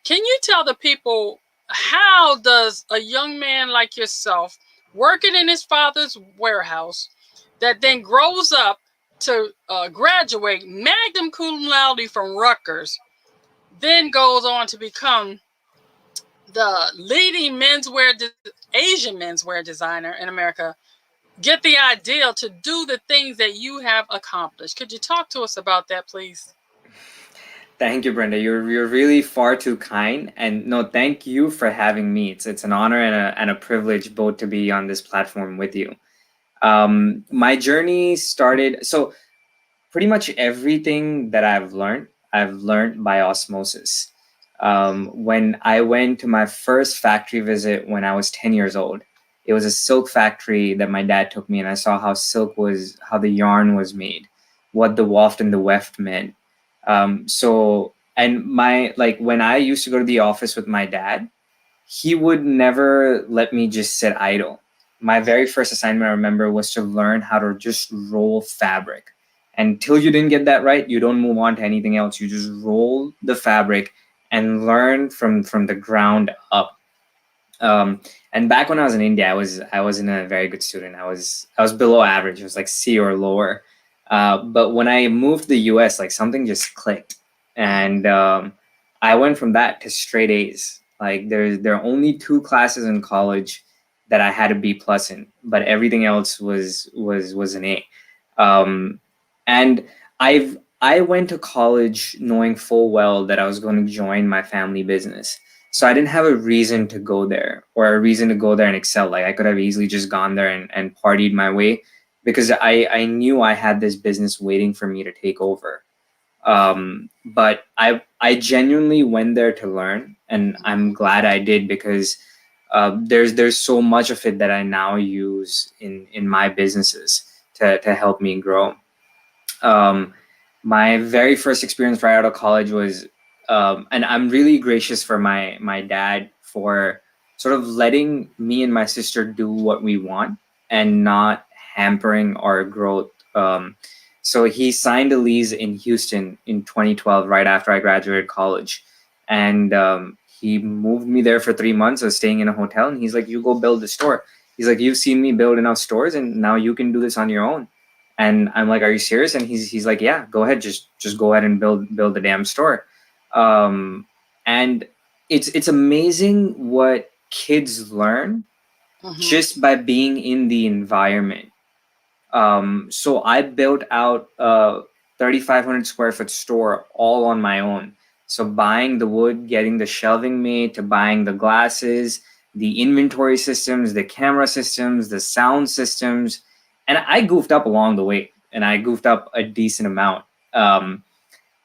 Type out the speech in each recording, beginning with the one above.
Can you tell the people, how does a young man like yourself, working in his father's warehouse, that then grows up to graduate magna cum laude from Rutgers, then goes on to become the leading Asian menswear designer in America, get the idea to do the things that you have accomplished? Could you talk to us about that, please? Thank you, Brenda. You're really far too kind, and no, thank you for having me. It's an honor and a privilege both to be on this platform with you. My journey started so pretty much everything that I've learned by osmosis. When I went to my first factory visit when I was 10 years old, it was a silk factory that my dad took me, and I saw how the yarn was made, what the waft and the weft meant. And when I used to go to the office with my dad, he would never let me just sit idle. My very first assignment, I remember, was to learn how to just roll fabric. Until you didn't get that right, you don't move on to anything else. You just roll the fabric and learn from the ground up. And back when I was in India, I wasn't a very good student. I was below average. It was like C or lower. But when I moved to the US, like something just clicked, and I went from that to straight A's. Like there are only two classes in college that I had a B plus in, but everything else was an A. Um, and I went to college knowing full well that I was going to join my family business. So I didn't have a reason to go there or a reason to go there and excel. Like I could have easily just gone there and partied my way because I knew I had this business waiting for me to take over. But I genuinely went there to learn, and I'm glad I did because there's so much of it that I now use in my businesses to help me grow. Um, my very first experience right out of college was, and I'm really gracious for my dad for sort of letting me and my sister do what we want and not hampering our growth. So he signed a lease in Houston in 2012, right after I graduated college, and he moved me there for 3 months. I was staying in a hotel, and he's like, "You go build the store." He's like, "You've seen me build enough stores, and now you can do this on your own." And I'm like, "Are you serious?" And he's like, "Yeah, go ahead, just go ahead and build the damn store." And it's amazing what kids learn just by being in the environment. So I built out a 3,500 square foot store all on my own. So buying the wood, getting the shelving made, to buying the glasses, the inventory systems, the camera systems, the sound systems, and I goofed up along the way, and I goofed up a decent amount.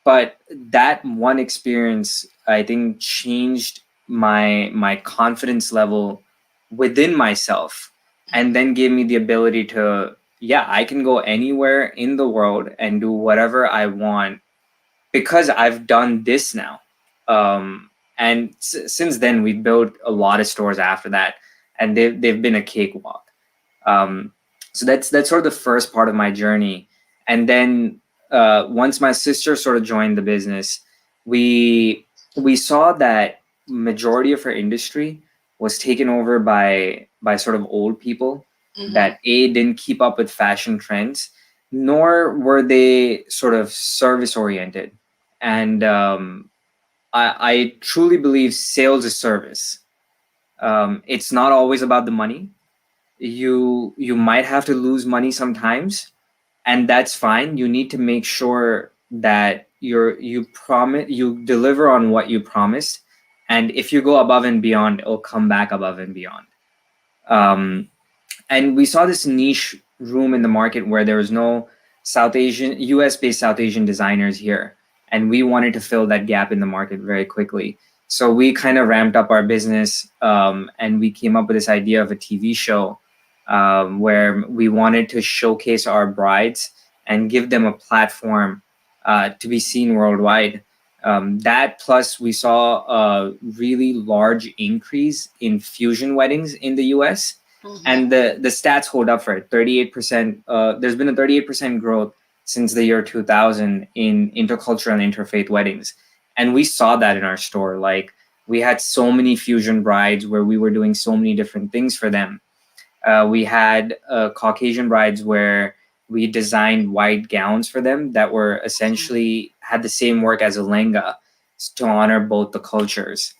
But that one experience, I think, changed my confidence level within myself, and then gave me the ability to, yeah, I can go anywhere in the world and do whatever I want because I've done this now. And since then, we've built a lot of stores after that, and they've been a cakewalk. Um, so that's sort of the first part of my journey. And then once my sister sort of joined the business, we saw that majority of our industry was taken over by sort of old people that didn't keep up with fashion trends, nor were they sort of service oriented. And I truly believe sales is service. It's not always about the money. You might have to lose money sometimes, and that's fine. You need to make sure that you deliver on what you promised, and if you go above and beyond, it'll come back above and beyond. um, and we saw this niche room in the market where there was no US based South Asian designers here, and we wanted to fill that gap in the market very quickly. So we kind of ramped up our business, and we came up with this idea of a TV show, where we wanted to showcase our brides and give them a platform to be seen worldwide. That plus we saw a really large increase in fusion weddings in the US, and the stats hold up for it. 38%. There's been a 38% growth since the year 2000 in intercultural and interfaith weddings, and we saw that in our store. Like We had so many fusion brides where we were doing so many different things for them. We had Caucasian brides where we designed white gowns for them that were essentially had the same work as a lehenga to honor both the cultures.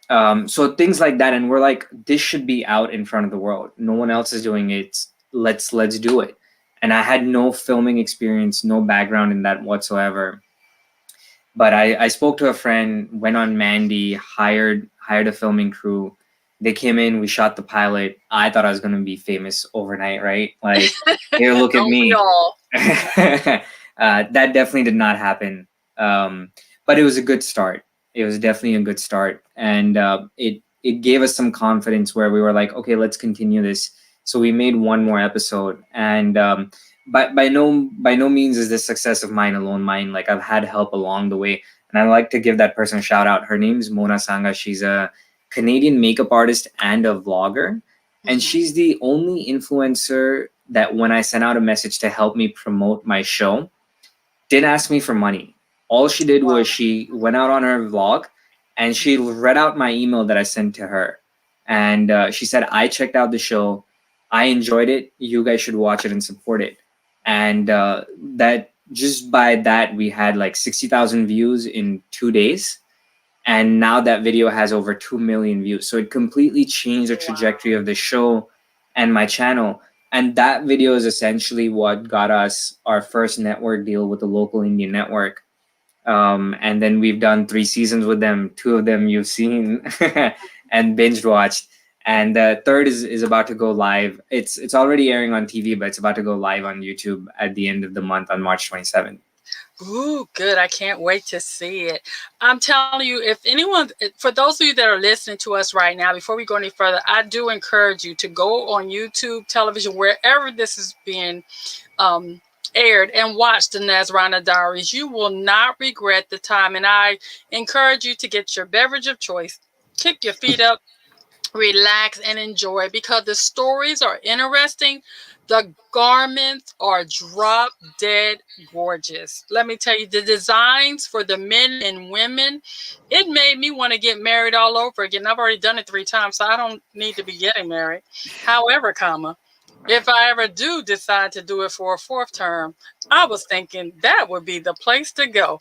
So things like that, and we're like, this should be out in front of the world. No one else is doing it. Let's do it. And I had no filming experience, no background in that whatsoever. But I spoke to a friend, went on Mandy, hired a filming crew. They came in, we shot the pilot. I thought I was gonna be famous overnight, right? Like, here, look at Don't we me. all? That definitely did not happen. But it was a good start. It was definitely a good start, and it gave us some confidence where we were like, okay, let's continue this. So we made one more episode, and by no means is this success of mine alone. Mine, like, I've had help along the way, and I like to give that person a shout out. Her name's Mona Sanga. She's a Canadian makeup artist and a vlogger, and she's the only influencer that when I sent out a message to help me promote my show, didn't ask me for money. All she did Wow. was she went out on her vlog and she read out my email that I sent to her. And she said, I checked out the show. I enjoyed it. You guys should watch it and support it. And that just by that, we had like 60,000 views in 2 days. And now that video has over 2 million views. So it completely changed the trajectory of the show and my channel. And that video is essentially what got us our first network deal with a local Indian network. And then we've done 3 seasons with them. 2 of them you've seen and binge watched. And the third is about to go live. It's already airing on TV, but it's about to go live on YouTube at the end of the month on March 27th. Ooh, good. I can't wait to see it. I'm telling you, if anyone, for those of you that are listening to us right now, before we go any further, I do encourage you to go on YouTube, television, wherever this is being um, aired, and watch the Nazranaa Diaries. You will not regret the time. And I encourage you to get your beverage of choice, kick your feet up, relax, and enjoy, because the stories are interesting. The garments are drop dead gorgeous. Let me tell you, the designs for the men and women, it made me want to get married all over again. I've already done it 3 times, so I don't need to be getting married. However, comma, if I ever do decide to do it for a fourth term, I was thinking that would be the place to go.